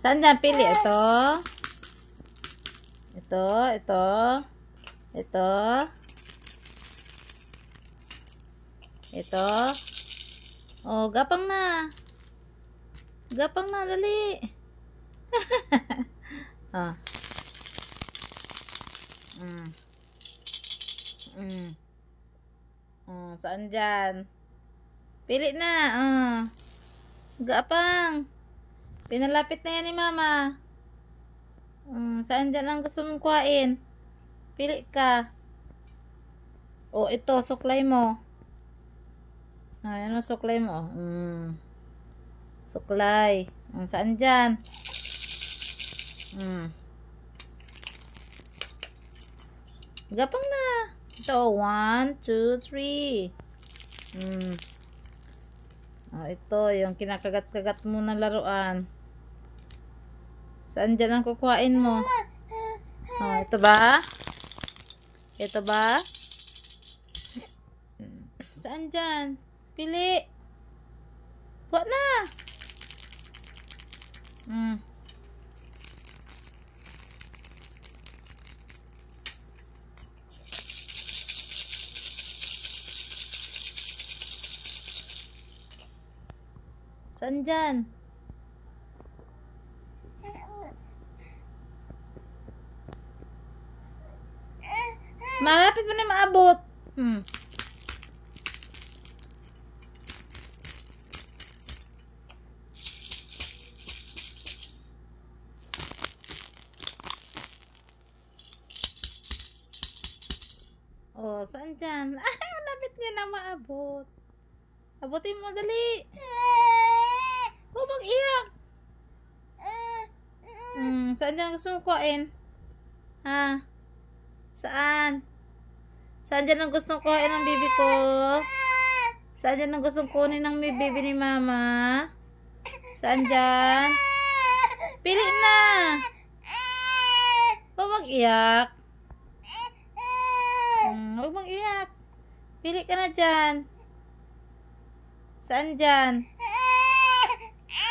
Saan dyan? Pili. Ito. Ito. Ito. Ito. Ito. Oh, gapang na. Gapang na. Dali. Oh. Saan dyan? Pili na. Gapang. Pinalapit na yan ni mama. Saan dyan ang gusto mong kuhain? Pili ka. Oh, ito. Suklay mo. Ayan ang suklay mo. Suklay. Saan dyan? Gapang na. Ito. 1, 2, 3. Ito. Yung kinakagat-kagat mo na laruan. Saan dyan ang kukuhain mo? Ito ba? Ito ba? Saan dyan? Pili. Kuha na. Saan dyan? Malapit mo na maabot. Oh, saan dyan? Ay, malapit niya na maabot. Abutin mo, dali. Huwag mag-iyak. Saan dyan gusto mo kuhain? Ha? Saan? Saan dyan ang gustong kuhain ng bibi ko? Saan dyan ang gustong kunin ng bibi ni mama? Saan dyan? Pili na! Huwag mag-iyak. Huwag mag-iyak. Pili ka na dyan. Saan dyan?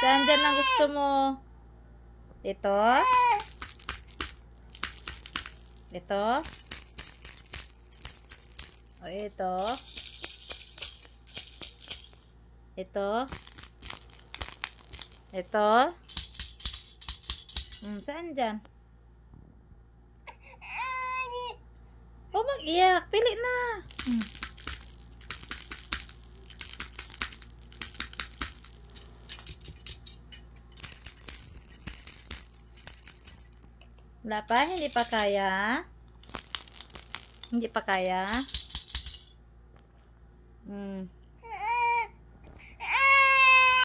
Saan dyan ang gusto mo? Ito? Ito? O ito? Ito? Ito? Saan dyan? Huwag mag-iyak. Pili na. Wala pa? Hindi pa kaya? Hindi pa kaya?